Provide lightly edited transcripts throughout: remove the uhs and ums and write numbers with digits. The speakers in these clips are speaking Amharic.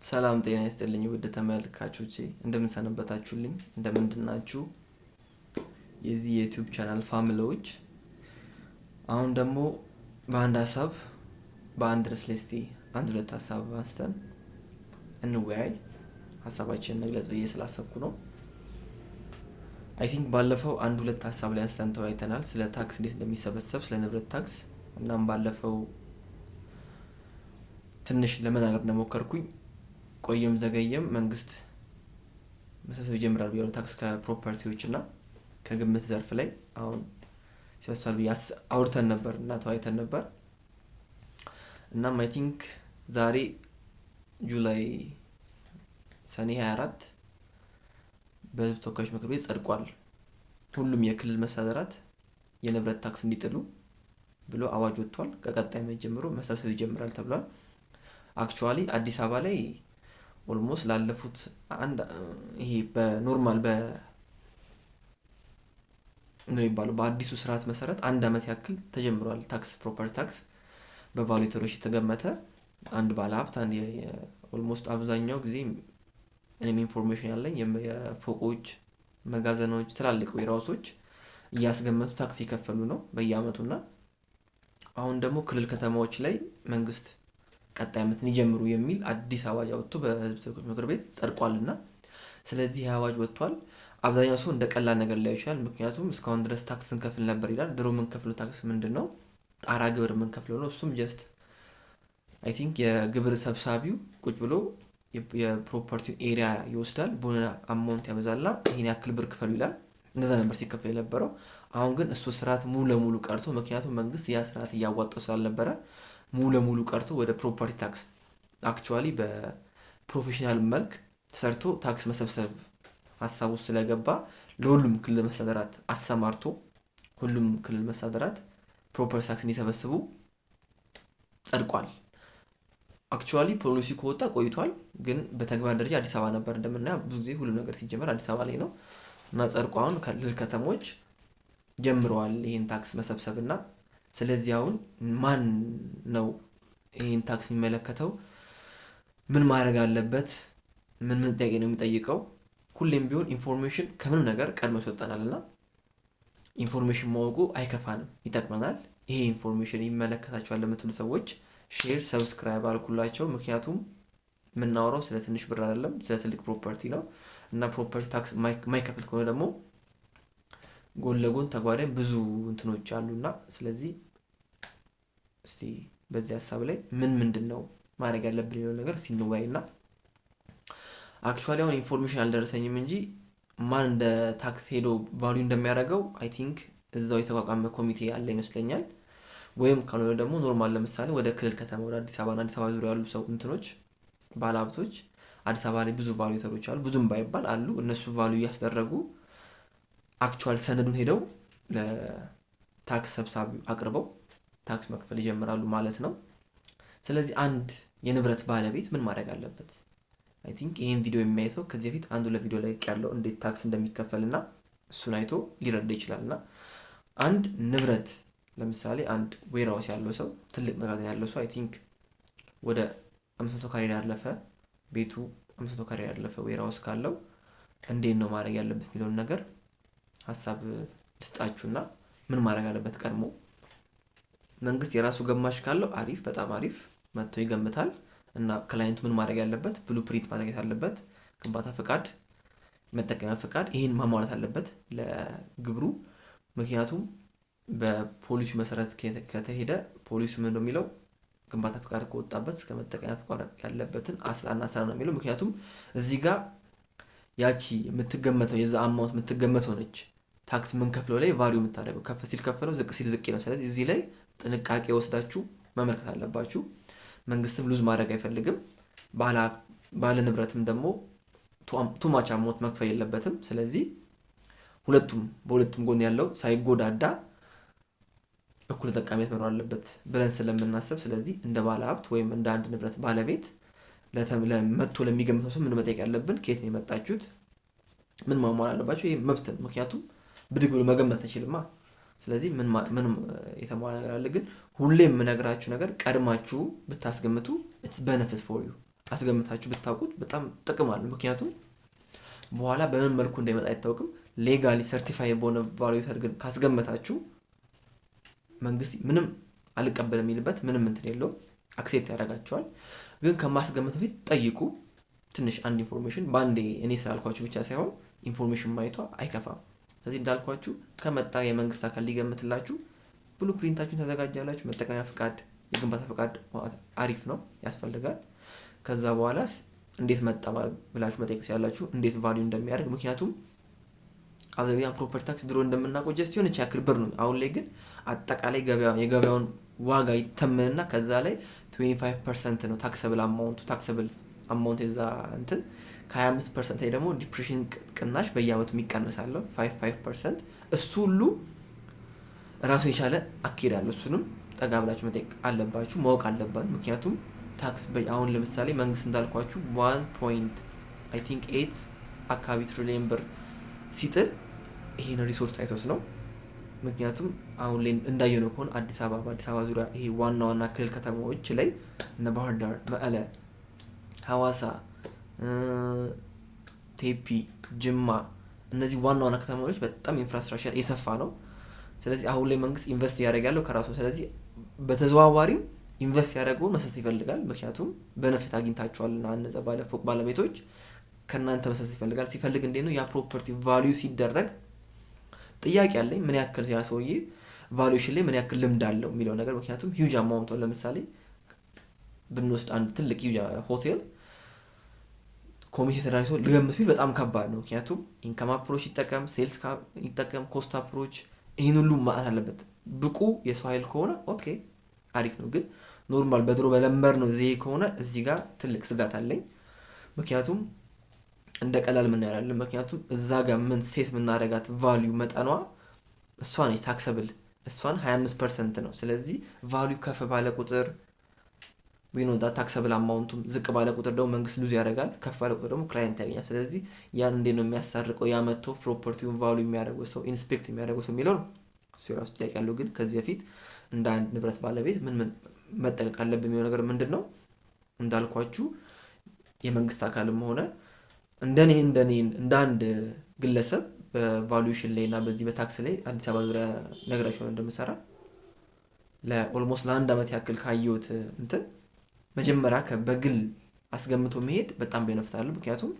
ሰላም ጤና ይስጥልኝ ውድ ተመልካቾቼ እንደምን ሰነበታችሁልኝ እንደምንድናችሁ የዚህ የዩቲዩብ ቻናል ፋሚሊዎች። አሁን ደግሞ በአንድ ሀሳብ በአንድ ርዕስ ላይ እስቲ አንድ ሁለት ሀሳብ አንስተን እንወያይ። ሀሳባችንን መግለጽ ብዬ ስላሰብኩ ነው። አይ ቲንክ ባለፈው አንድ ሁለት ሀሳብ ላይ አንስተን ተወያይተናል፣ ስለ ታክስ እንዴት እንደሚሰበሰብ፣ ስለ ንብረት ታክስ። እናም ባለፈው ትንሽ ለመናገር እንደሞከርኩኝ ቆየም ዘገየም መንግስት መሰብሰብ ይጀምራል ብዬ ታክስ ከፕሮፐርቲዎች እና ከግምት ዘርፍ ላይ አሁን ሲወስዳል ብዬ አውርተን ነበር እና ተወያይተን ነበር። እናም አይ ቲንክ ዛሬ ጁላይ ሰኔ 24 በህዝብ ተወካዮች ምክር ቤት ጸድቋል። ሁሉም የክልል መስተዳድራት የንብረት ታክስ እንዲጥሉ ብሎ አዋጅ ወጥቷል። ከቀጣይ ዓመት ጀምሮ መሰብሰብ ይጀምራል ተብሏል። አክቹአሊ አዲስ አበባ ላይ ኦልሞስት ላለፉት ይሄ በኖርማል በአዲሱ ስርዓት መሰረት አንድ አመት ያክል ተጀምሯል። ታክስ ፕሮፐርቲ ታክስ በቫሉተሮች የተገመተ አንድ ባለሀብት አንድ ኦልሞስት አብዛኛው ጊዜ እኔም ኢንፎርሜሽን ያለኝ የፎቆች መጋዘኖች ትላልቅ ዌርሃውሶች እያስገመቱ ታክስ እየከፈሉ ነው በየአመቱና አሁን ደግሞ ክልል ከተማዎች ላይ መንግስት ቀጣይ ዓመት እንዲጀምሩ የሚል አዲስ አዋጅ አወጥቶ በህዝብ ተወካዮች ምክር ቤት ጸድቋልና ስለዚህ አዋጅ ወጥቷል። አብዛኛው ሰው እንደ ቀላል ነገር ሊያዩ ይችላል። ምክንያቱም እስካሁን ድረስ ታክስ እንከፍል ነበር ይላል። ድሮ የምንከፍለው ታክስ ምንድነው? ጣራ ግብር የምንከፍለው ነው። እሱም ጀስት አይ ቲንክ የግብር ሰብሳቢው ቁጭ ብሎ የፕሮፐርቲ ኤሪያ ይወስዳል፣ በሆነ አማውንት ያበዛላ ይሄን ያክል ብር ክፈሉ ይላል። እንደዛ ነበር ሲከፈል የነበረው። አሁን ግን እሱ ስርዓት ሙሉ ለሙሉ ቀርቶ ምክንያቱም መንግስት ያ ስርዓት እያዋጣው ስላልነበረ ሙሉ ለሙሉ ቀርቶ ወደ ፕሮፐርቲ ታክስ አክቹአሊ በፕሮፌሽናል መልክ ተሰርቶ ታክስ መሰብሰብ ሀሳቡ ስለገባ ለሁሉም ክልል መስተዳድራት አሰማርቶ ሁሉም ክልል መስተዳድራት ፕሮፐርቲ ታክስ እንዲሰበስቡ ጸድቋል። አክቹአሊ ፖሊሲ ከወጣ ቆይቷል፣ ግን በተግባር ደረጃ አዲስ አበባ ነበር እንደምናየው ብዙ ጊዜ ሁሉ ነገር ሲጀመር አዲስ አበባ ላይ ነው እና ጸድቆ አሁን ክልል ከተሞች ጀምረዋል ይሄን ታክስ መሰብሰብና ስለዚህ አሁን ማን ነው ይሄን ታክስ የሚመለከተው? ምን ማድረግ አለበት? ምን ጥያቄ ነው የሚጠይቀው? ሁሌም ቢሆን ኢንፎርሜሽን ከምንም ነገር ቀድሞ ይሰጠናልና ኢንፎርሜሽን ማወቁ አይከፋንም፣ ይጠቅመናል። ይሄ ኢንፎርሜሽን ይመለከታቸዋል ለምትሉ ሰዎች ሼር፣ ሰብስክራይብ አድርጉላቸው። ምክንያቱም የምናወራው ስለ ትንሽ ብር አይደለም፣ ስለ ትልቅ ፕሮፐርቲ ነው እና ፕሮፐርቲ ታክስ ማይከፍል ከሆነ ደግሞ ጎን ለጎን ተጓዳኝ ብዙ እንትኖች አሉና ስለዚህ እስቲ በዚህ ሀሳብ ላይ ምንድነው ማድረግ ያለብን የሚለው ነገር ሲንወያይና አክቹአሊ አሁን ኢንፎርሜሽን አልደረሰኝም እንጂ ማን እንደ ታክስ ሄዶ ቫልዩ እንደሚያደርገው አይ ቲንክ እዛው የተቋቋመ ኮሚቴ ያለ ይመስለኛል። ወይም ካልሆነ ደግሞ ኖርማል ለምሳሌ ወደ ክልል ከተማ ወደ አዲስ አበባ ዙሪያ ያሉ ሰው እንትኖች ባለሀብቶች አዲስ አበባ ላይ ብዙ ቫሉተሮች አሉ፣ ብዙም ባይባል አሉ። እነሱ ቫልዩ እያስደረጉ አክቹአል ሰነዱን ሄደው ለታክስ ሰብሳቢው አቅርበው ታክስ መክፈል ይጀምራሉ ማለት ነው። ስለዚህ አንድ የንብረት ባለቤት ምን ማድረግ አለበት? አይ ቲንክ ይሄን ቪዲዮ የሚያይ ሰው ከዚህ በፊት አንዱ ለቪዲዮ ላይ ያለው እንዴት ታክስ እንደሚከፈልና እሱን አይቶ ሊረዳ ይችላልና አንድ ንብረት ለምሳሌ አንድ ዌርሃውስ ያለው ሰው ትልቅ መጋዘን ያለው ሰው አይ ቲንክ ወደ 500 ካሬ ያለፈ ቤቱ 500 ካሬ ያለፈ ዌርሃውስ ካለው እንዴት ነው ማድረግ ያለበት የሚለውን ነገር ሀሳብ ልስጣችሁና ምን ማድረግ አለበት? ቀድሞ መንግስት የራሱ ገማሽ ካለው አሪፍ፣ በጣም አሪፍ መጥቶ ይገምታል እና ክላይንቱ ምን ማድረግ ያለበት ብሉፕሪንት ማዘጋጀት አለበት፣ ግንባታ ፍቃድ፣ መጠቀሚያ ፍቃድ ይሄን ማሟላት አለበት ለግብሩ። ምክንያቱም በፖሊሲው መሰረት ከተሄደ ፖሊሲው ምን እንደሚለው ግንባታ ፍቃድ ከወጣበት እስከ መጠቀሚያ ፍቃድ ያለበትን አስላና አስራ ነው የሚለው። ምክንያቱም እዚህ ጋር ያቺ የምትገመተው የዛ አማውንት የምትገመተው ነች ታክስ ምን ከፍለው ላይ ቫልዩ የምታደርገው ከፍ ሲል ከፍለው ዝቅ ሲል ዝቅ ነው። ስለዚህ እዚህ ላይ ጥንቃቄ ወስዳችሁ መመልከት አለባችሁ። መንግስትም ሉዝ ማድረግ አይፈልግም፣ ባለ ንብረትም ደግሞ ቱማች አማውንት መክፈል የለበትም። ስለዚህ በሁለቱም ጎን ያለው ሳይጎዳዳ እኩል ተጠቃሚነት መኖር አለበት ብለን ስለምናስብ ስለዚህ እንደ ባለሀብት ወይም እንደ አንድ ንብረት ባለቤት ለመጥቶ ለሚገምተው ሰው ምን መጠየቅ ያለብን? ከየት ነው የመጣችሁት? ምን ማሟላት አለባችሁ? ይሄ መብት ነው። ምክንያቱም ብድግ ብሎ መገመት አይችልማ። ስለዚህ ምን የተሟላ ነገር አለ? ግን ሁሌም የምነግራችሁ ነገር ቀድማችሁ ብታስገምቱ it's benefit for you አስገምታችሁ ብታውቁት በጣም ጥቅም አለው። ምክንያቱም በኋላ በምን መልኩ እንደሚመጣ አይታወቅም። ሌጋሊ ሰርቲፋይ በሆነ ቫሉዌተር ግን ካስገመታችሁ መንግስት ምንም አልቀበል የሚልበት ምንም እንትን የለውም፣ አክሴፕት ያደርጋቸዋል። ግን ከማስገመት በፊት ጠይቁ። ትንሽ አንድ ኢንፎርሜሽን በአንዴ እኔ ስላልኳችሁ ብቻ ሳይሆን ኢንፎርሜሽን ማየቷ አይከፋም። ስለዚህ እንዳልኳችሁ ከመጣ የመንግስት አካል ሊገምትላችሁ ብሉ ፕሪንታችሁን ተዘጋጃላችሁ። መጠቀሚያ ፍቃድ፣ የግንባታ ፍቃድ አሪፍ ነው፣ ያስፈልጋል። ከዛ በኋላስ እንዴት መጣ ብላችሁ መጠየቅ ሲያላችሁ እንዴት ቫልዩ እንደሚያደርግ። ምክንያቱም አብዛኛው ፕሮፐርቲ ታክስ ድሮ እንደምናውቀው ጀስት የሆነች ያክል ብር ነው። አሁን ላይ ግን አጠቃላይ የገበያውን ዋጋ ይተመንና ከዛ ላይ 25% ነው ታክሰብል አማውንቱ። ታክሰብል አማውንት የዛ እንትን ከ25% ላይ ደግሞ ዲፕሬሽን ቅናሽ በየአመቱ የሚቀንሳለው 5%። እሱ ሁሉ ራሱን የቻለ አካሄድ አለው። እሱንም ጠጋ ብላችሁ መጠየቅ አለባችሁ፣ ማወቅ አለባችሁ። ምክንያቱም ታክስ አሁን ለምሳሌ መንግስት እንዳልኳችሁ 1.8 አካባቢ ትሪሊየን ብር ሲጥል ይሄን ሪሶርስ ታይቶስ ነው። ምክንያቱም አሁን ላይ እንዳየነው ከሆነ በአዲስ አበባ ዙሪያ ይሄ ዋና ዋና ክልል ከተማዎች ላይ እነ ባህር ዳር፣ መቀለ፣ ሐዋሳ፣ ቴፒ፣ ጅማ እነዚህ ዋና ዋና ከተማዎች በጣም ኢንፍራስትራክቸር የሰፋ ነው። ስለዚህ አሁን ላይ መንግስት ኢንቨስት ያደርጋለው ከራሱ። ስለዚህ በተዘዋዋሪም ኢንቨስት ያደርገው መስጠት ይፈልጋል። ምክንያቱም በነፊት አግኝታቸዋልና እነዛ ባለፎቅ ባለቤቶች ከናንተ መስጠት ይፈልጋል። ሲፈልግ እንዴት ነው ያ ፕሮፐርቲ ቫልዩ ሲደረግ ጥያቄ አለኝ ምን ያክል ያ ሰውዬ ቫልዩሽን ላይ ምን ያክል ልምድ አለው የሚለው ነገር። ምክንያቱም ሂውጅ አማውንት ለምሳሌ ብንወስድ አንድ ትልቅ ሂውጅ ሆቴል ኮሚቴ ተደራጅቶ ልገምት ቢል በጣም ከባድ ነው። ምክንያቱም ኢንካም አፕሮች ይጠቀም፣ ሴልስ ይጠቀም፣ ኮስት አፕሮች ይህን ሁሉ ማጣት አለበት። ብቁ የሰው ኃይል ከሆነ ኦኬ አሪፍ ነው። ግን ኖርማል በድሮ በለምበር ነው እዚህ ከሆነ እዚህ ጋር ትልቅ ስጋት አለኝ። ምክንያቱም እንደ ቀላል ምን ያላለን። ምክንያቱም እዛ ጋር ምን ሴት የምናደርጋት ቫልዩ መጠኗ እሷ ነች ታክሰብል፣ እሷን 25% ነው። ስለዚህ ቫልዩ ከፍ ባለ ቁጥር ቢኖዳ ታክሰብል አማውንቱም ዝቅ ባለ ቁጥር ደግሞ መንግስት ሉዝ ያደርጋል፣ ከፍ ባለ ቁጥር ደግሞ ክላይንት ያገኛል። ስለዚህ ያን እንዴት ነው የሚያሳርቀው? ያ መጥቶ ፕሮፐርቲውን ቫልዩ የሚያደርገው ሰው ኢንስፔክት የሚያደርገው ሰው የሚለው ነው። እሱ የራሱ ጥያቄ ያለው። ግን ከዚህ በፊት እንደ አንድ ንብረት ባለቤት ምን መጠንቀቅ አለብን የሚለው ነገር ምንድን ነው? እንዳልኳችሁ የመንግስት አካልም ሆነ እንደኔ እንደ አንድ ግለሰብ በቫሉዌሽን ላይ እና በዚህ በታክስ ላይ አዲስ አበባ ዙሪያ ነግራችኋለሁ እንደምሰራ ለኦልሞስት ለአንድ አመት ያክል ካየሁት እንትን መጀመሪያ በግል አስገምቶ መሄድ በጣም ቤነፍታል። ምክንያቱም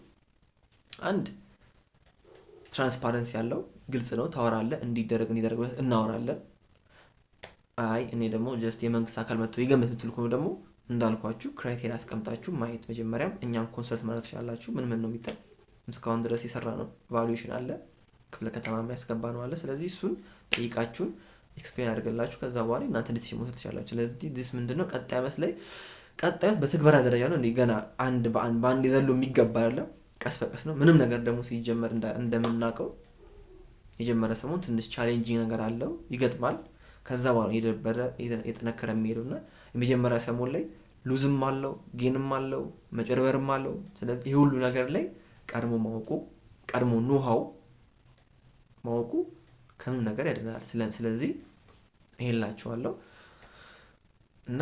አንድ ትራንስፓረንሲ ያለው ግልጽ ነው፣ ታወራለህ፣ እንዲደረግ እናወራለን። አይ እኔ ደግሞ ጀስት የመንግስት አካል መጥቶ ይገምት የምትል ከሆነ ደግሞ እንዳልኳችሁ ክራይቴሪያ አስቀምጣችሁ ማየት መጀመሪያም እኛም ኮንሰልት ማለት ትችላላችሁ። ምን ነው የሚታይ እስካሁን ድረስ የሰራ ነው ቫሉዌሽን አለ፣ ክፍለ ከተማ የሚያስገባ ነው አለ። ስለዚህ እሱን ጠይቃችሁን ኤክስፕሌን አድርገላችሁ ከዛ በኋላ እናንተ ዲሲሽን መውሰድ ትችላላችሁ። ስለዚህ ዲስ ምንድነው ቀጣይ ዓመት ላይ በትግበራ ደረጃ ነው እንዴ ገና በአንድ የዘሎ የሚገባ አይደለም፣ ቀስ በቀስ ነው። ምንም ነገር ደግሞ ሲጀመር እንደምናውቀው የጀመረ ሰሞን ትንሽ ቻሌንጂንግ ነገር አለው፣ ይገጥማል። ከዛ በኋላ የደበረ የጠነከረ የሚሄደውና የመጀመሪያ ሰሞን ላይ ሉዝም አለው፣ ጌንም አለው፣ መጨረበርም አለው። ስለዚህ ይሄ ሁሉ ነገር ላይ ቀድሞ ማወቁ ቀድሞ ኖሃው ማወቁ ከምንም ነገር ያድናል። ስለዚህ ይሄላችኋለሁ እና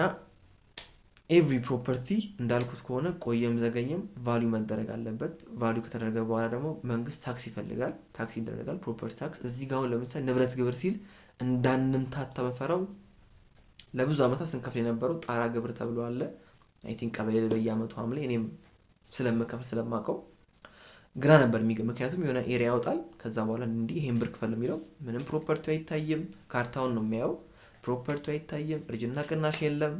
ኤቭሪ ፕሮፐርቲ እንዳልኩት ከሆነ ቆየም ዘገኘም ቫልዩ መደረግ አለበት። ቫልዩ ከተደረገ በኋላ ደግሞ መንግስት ታክስ ይፈልጋል፣ ታክስ ይደረጋል፣ ፕሮፐርቲ ታክስ። እዚህ ጋር ለምሳሌ ንብረት ግብር ሲል እንዳንንታታ መፈራው ለብዙ አመታት ስንከፍል የነበረው ጣራ ግብር ተብሎ አለ። አይ ቲንክ ቀበሌ በየአመቱ ሐምሌ እኔም ስለምከፍል ስለማውቀው ግራ ነበር የሚገርም። ምክንያቱም የሆነ ኤሪያ ያወጣል፣ ከዛ በኋላ እንዲህ ይሄን ብር ክፈል የሚለው ምንም ፕሮፐርቲው አይታይም፣ ካርታውን ነው የሚያየው፣ ፕሮፐርቲው አይታይም፣ እርጅና ቅናሽ የለም፣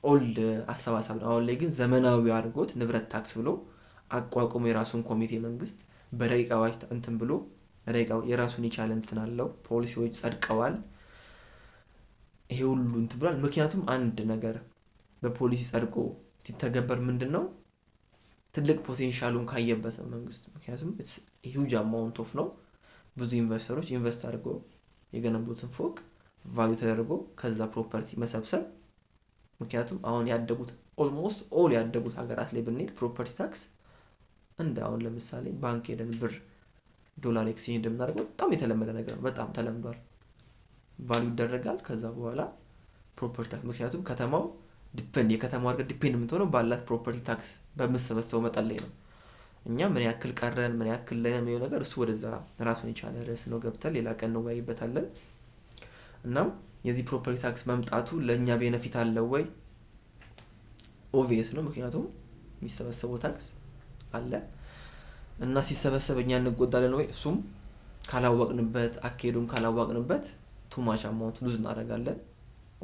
ኦልድ አሰባሳብ ነው። አሁን ላይ ግን ዘመናዊ አድርጎት ንብረት ታክስ ብሎ አቋቁሞ የራሱን ኮሚቴ መንግስት በደቂቃ አዋጅ እንትን ብሎ ደቂቃው የራሱን የቻለ እንትን አለው፣ ፖሊሲዎች ጸድቀዋል። ይሄ ሁሉ እንትን ብሏል። ምክንያቱም አንድ ነገር በፖሊሲ ጸድቆ ሲተገበር ምንድነው ትልቅ ፖቴንሻሉን ካየበት መንግስት። ምክንያቱም ሂውጅ አማውንት ኦፍ ነው፣ ብዙ ኢንቨስተሮች ኢንቨስት አድርገው የገነቡትን ፎቅ ቫልዩ ተደርጎ ከዛ ፕሮፐርቲ መሰብሰብ። ምክንያቱም አሁን ያደጉት ኦልሞስት ኦል ያደጉት ሀገራት ላይ ብንሄድ ፕሮፐርቲ ታክስ እንደ አሁን ለምሳሌ ባንክ ሄደን ብር ዶላር ኤክስቼንጅ እንደምናደርገው በጣም የተለመደ ነገር ነው፣ በጣም ተለምዷል። ቫልዩ ይደረጋል፣ ከዛ በኋላ ፕሮፐርቲ ታክስ። ምክንያቱም ከተማው ዲፔንድ የከተማው እድገት ዲፔንድ የምትሆነው ባላት ፕሮፐርቲ ታክስ በምትሰበሰበው መጠን ላይ ነው። እኛ ምን ያክል ቀረን ምን ያክል ላይ ነው የሚለው ነገር እሱ ወደዛ ራሱን የቻለ ርዕስ ነው፣ ገብተን ሌላ ቀን እንወያይበታለን። እናም የዚህ ፕሮፐርቲ ታክስ መምጣቱ ለእኛ ቤነፊት አለው ወይ? ኦቪየስ ነው፣ ምክንያቱም የሚሰበሰበው ታክስ አለ እና ሲሰበሰብ እኛ እንጎዳለን ወይ? እሱም ካላወቅንበት አካሄዱን ካላወቅንበት ቱማች አማውንት ሉዝ እናደርጋለን።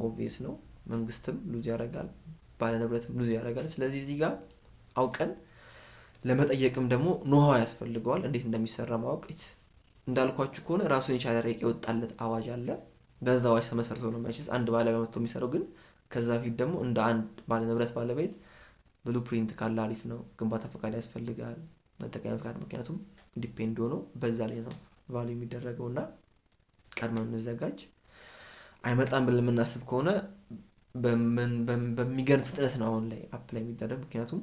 ኦቪየስ ነው፣ መንግስትም ሉዝ ያደርጋል፣ ባለንብረትም ሉዝ ያደርጋል። ስለዚህ እዚህ ጋር አውቀን ለመጠየቅም ደግሞ ኖሃው ያስፈልገዋል፣ እንዴት እንደሚሰራ ማወቅ። እንዳልኳችሁ ከሆነ ራሱን የቻለ ረቂቅ የወጣለት አዋጅ አለ። በዛ አዋጅ ተመሰርቶ ነው መቼስ አንድ ባለሙያ መጥቶ የሚሰራው። ግን ከዛ ፊት ደግሞ እንደ አንድ ባለንብረት ባለቤት ብሉ ፕሪንት ካለ አሪፍ ነው። ግንባታ ፈቃድ ያስፈልጋል፣ መጠቀሚያ ፈቃድ። ምክንያቱም ዲፔንድ ሆኖ በዛ ላይ ነው ቫሉ የሚደረገው እና ቀድመን እንዘጋጅ። አይመጣም ብለን የምናስብ ከሆነ በሚገርም ፍጥነት ነው አሁን ላይ አፕላይ የሚደረግ። ምክንያቱም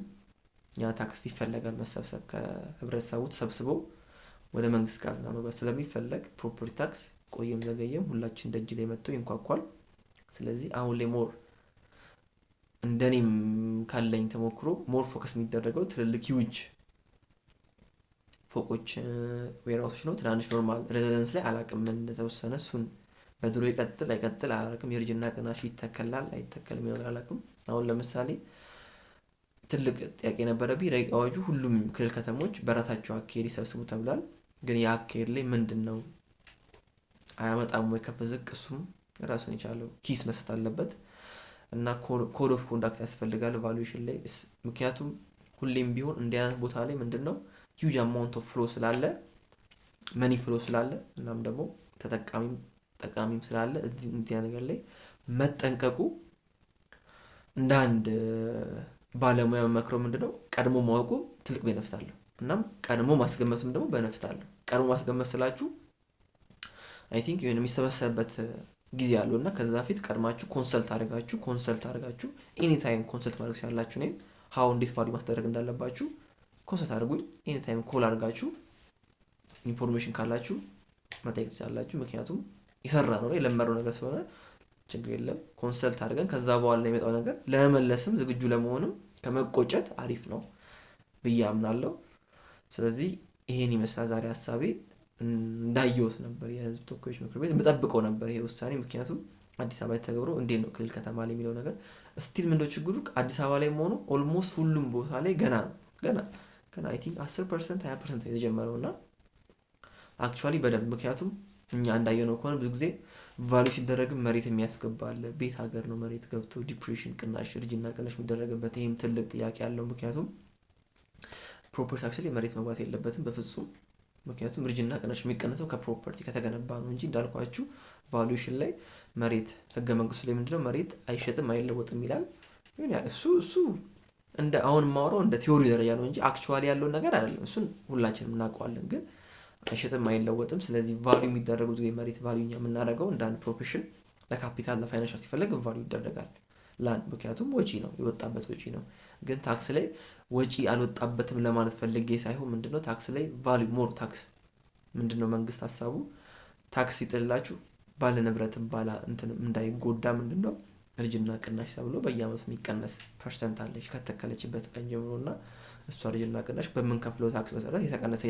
ያ ታክስ ይፈለጋል መሰብሰብ፣ ከህብረተሰቡ ተሰብስበው ወደ መንግስት ካዝና መግባት ስለሚፈለግ ፕሮፐርቲ ታክስ ቆየም ዘገየም ሁላችን ደጅ ላይ መጥቶ ይንኳኳል። ስለዚህ አሁን ላይ ሞር እንደኔም ካለኝ ተሞክሮ ሞር ፎከስ የሚደረገው ትልልቅ ሂውጅ ፎቆች ዌርሃውሶች ነው። ትናንሽ ኖርማል ሬዚደንስ ላይ አላቅም ምን እንደተወሰነ፣ እሱን በድሮ ይቀጥል አይቀጥል አላቅም። የእርጅና ቅናሽ ይተከላል አይተከልም ይሆናል አላቅም። አሁን ለምሳሌ ትልቅ ጥያቄ ነበረብኝ። ረቂቅ አዋጁ ሁሉም ክልል ከተሞች በራሳቸው አካሄድ ይሰብስቡ ተብሏል። ግን የአካሄድ ላይ ምንድን ነው አያመጣም ወይ ከፍ ዝቅ? እሱም ራሱን የቻለው ኪስ መስጠት አለበት እና ኮድ ኦፍ ኮንዳክት ያስፈልጋል ቫሉዌሽን ላይ። ምክንያቱም ሁሌም ቢሆን እንዲህ አይነት ቦታ ላይ ምንድን ነው ሂውጅ አማውንት ኦፍ ፍሎ ስላለ መኒ ፍሎ ስላለ እናም ደግሞ ተጠቃሚም ጠቃሚም ስላለ እንዲያ ነገር ላይ መጠንቀቁ እንደ አንድ ባለሙያ መመክረው ምንድነው ቀድሞ ማወቁ ትልቅ ቤነፊት አለው። እናም ቀድሞ ማስገመቱም ደግሞ ቤነፊት አለው። ቀድሞ ማስገመት ስላችሁ አይ ቲንክ የሆነ የሚሰበሰብበት ጊዜ አለው እና ከዛ ፊት ቀድማችሁ ኮንሰልት አድርጋችሁ ኤኒ ታይም ኮንሰልት ማድረግ ሲያላችሁ ነው ሃው እንዴት ቫሉ ማስደረግ እንዳለባችሁ ኮንሰልት አድርጉኝ። ኤኒ ታይም ኮል አድርጋችሁ ኢንፎርሜሽን ካላችሁ መጠየቅ ትችላላችሁ። ምክንያቱም ይሰራ ነው የለመደው ነገር ስለሆነ ችግር የለም። ኮንሰልት አድርገን ከዛ በኋላ የሚመጣው ነገር ለመመለስም ዝግጁ ለመሆንም ከመቆጨት አሪፍ ነው ብዬ አምናለሁ። ስለዚህ ይሄን ይመስላል ዛሬ ሀሳቤ። እንዳየሁት ነበር የህዝብ ተወካዮች ምክር ቤት የምጠብቀው ነበር ይሄ ውሳኔ። ምክንያቱም አዲስ አበባ ተገብሮ እንዴት ነው ክልል ከተማ ላይ የሚለው ነገር ስቲል ምንድነው ችግሩ? አዲስ አበባ ላይ መሆኑ ኦልሞስት ሁሉም ቦታ ላይ ገና አይ ቲንክ 10% 20% የተጀመረው እና አክቹአሊ በደንብ ምክንያቱም እኛ እንዳየነው ከሆነ ብዙ ጊዜ ቫሉ ሲደረግ መሬት የሚያስገባ አለ። ቤት ሀገር ነው መሬት ገብቶ ዲፕሬሽን ቅናሽ እርጅና ቅናሽ የሚደረግበት። ይህም ትልቅ ጥያቄ ያለው ምክንያቱም ፕሮፐርቲ ታክስ ላይ መሬት መግባት የለበትም በፍጹም። ምክንያቱም እርጅና ቅናሽ የሚቀነሰው ከፕሮፐርቲ ከተገነባ ነው እንጂ እንዳልኳችሁ ቫሉዌሽን ላይ መሬት ህገ መንግስቱ ላይ ምንድነው መሬት አይሸጥም አይለወጥም ይላል። ግን እሱ እንደ አሁን ማውራው እንደ ቲዮሪ ደረጃ ነው እንጂ አክቹአሊ ያለው ነገር አይደለም። እሱን ሁላችንም እናውቀዋለን። ግን አይሸጥም አይለወጥም። ስለዚህ ቫሉ የሚደረገው ጊዜ መሬት ቫሉኛ የምናደርገው እንደ አንድ ፕሮፌሽን ለካፒታል ለፋይናንሻል ሲፈልግ ቫሉ ይደረጋል ላንድ፣ ምክንያቱም ወጪ ነው የወጣበት ወጪ ነው። ግን ታክስ ላይ ወጪ አልወጣበትም ለማለት ፈልጌ ሳይሆን ምንድነው ታክስ ላይ ቫሉ ሞር ታክስ ምንድነው መንግስት ሀሳቡ ታክስ ይጥልላችሁ ባለ ንብረትም ባላ እንትን እንዳይጎዳ ምንድነው እርጅና ቅናሽ ተብሎ በየአመቱ የሚቀነስ ፐርሰንት አለች ከተከለችበት ቀን ጀምሮና እሷ እርጅና ቅናሽ በምንከፍለው ታክስ መሰረት የተቀነሰ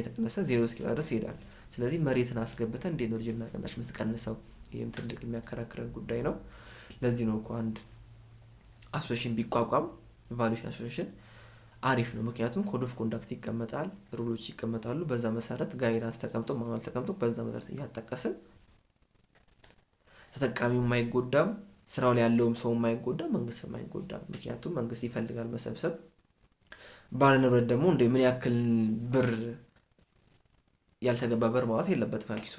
ዜሮ እስኪሆን ድረስ ይሄዳል። ስለዚህ መሬትን አስገብተን እንዴት ነው እርጅና ቅናሽ የምትቀንሰው? ይህም ትልቅ የሚያከራክረን ጉዳይ ነው። ለዚህ ነው እኮ አንድ አሶሲዬሽን ቢቋቋም ቫሉዌሽን አሶሲዬሽን አሪፍ ነው። ምክንያቱም ኮድ ኦፍ ኮንዳክት ይቀመጣል፣ ሩሎች ይቀመጣሉ። በዛ መሰረት ጋይዳንስ ተቀምጦ ማኑዋል ተቀምጦ በዛ መሰረት እያጠቀስን ተጠቃሚው የማይጎዳም፣ ስራው ላይ ያለውም ሰው የማይጎዳም፣ መንግስት የማይጎዳም። ምክንያቱም መንግስት ይፈልጋል መሰብሰብ፣ ባለ ንብረት ደግሞ እንደ ምን ያክል ብር ያልተገባ ብር ማውጣት የለበትም ከኪሱ።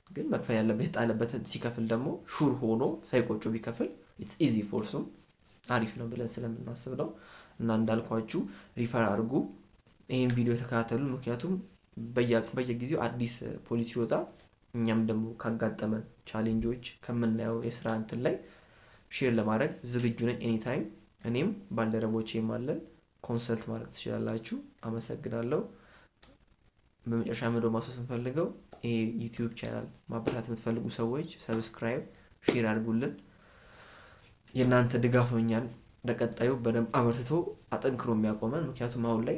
ግን መክፈል ያለበት የጣለበትን ሲከፍል ደግሞ ሹር ሆኖ ሳይቆጩ ቢከፍል ኢትስ ኢዚ ፎርሱም አሪፍ ነው ብለን ስለምናስብ ነው። እና እንዳልኳችሁ ሪፈር አድርጉ፣ ይሄን ቪዲዮ ተከታተሉ። ምክንያቱም በየጊዜው አዲስ ፖሊሲ ይወጣ፣ እኛም ደግሞ ካጋጠመን ቻሌንጆች ከምናየው የስራ እንትን ላይ ሼር ለማድረግ ዝግጁ ነኝ ኤኒ ታይም። እኔም ባልደረቦቼም አለን፣ ኮንሰልት ማድረግ ትችላላችሁ። አመሰግናለሁ። በመጨረሻ ምንድነው ማስወስ እንፈልገው ይሄ ዩቲዩብ ቻናል ማበረታታት የምትፈልጉ ሰዎች ሰብስክራይብ ሼር አድርጉልን። የእናንተ ድጋፍ ነው እኛን ለቀጣዩ በደንብ አበርትቶ አጠንክሮ የሚያቆመን። ምክንያቱም አሁን ላይ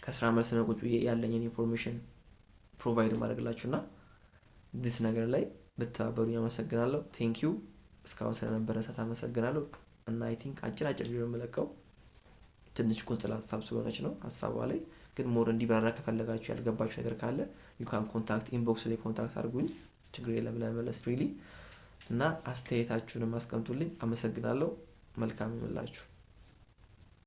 ከስራ መልስ ነው ቁጭ ብዬ ያለኝን ኢንፎርሜሽን ፕሮቫይድ ማድረግላችሁ እና ዲስ ነገር ላይ ብትተባበሩኝ አመሰግናለሁ። ቴንኪዩ እስካሁን ስለነበረ ሰዓት አመሰግናለሁ። እና አይ ቲንክ አጭር ቪዲዮ የምለቀው ትንሽ ቁንጽል ሀሳብ ስለሆነች ነው። ሀሳቧ ላይ ግን ሞር እንዲበራ ከፈለጋችሁ ያልገባችሁ ነገር ካለ ዩካን ኮንታክት ኢንቦክስ ላይ ኮንታክት አድርጉኝ፣ ችግር የለም ለመመለስ ፍሪሊ እና አስተያየታችሁንም አስቀምጡልኝ። አመሰግናለሁ። መልካም ይሁንላችሁ።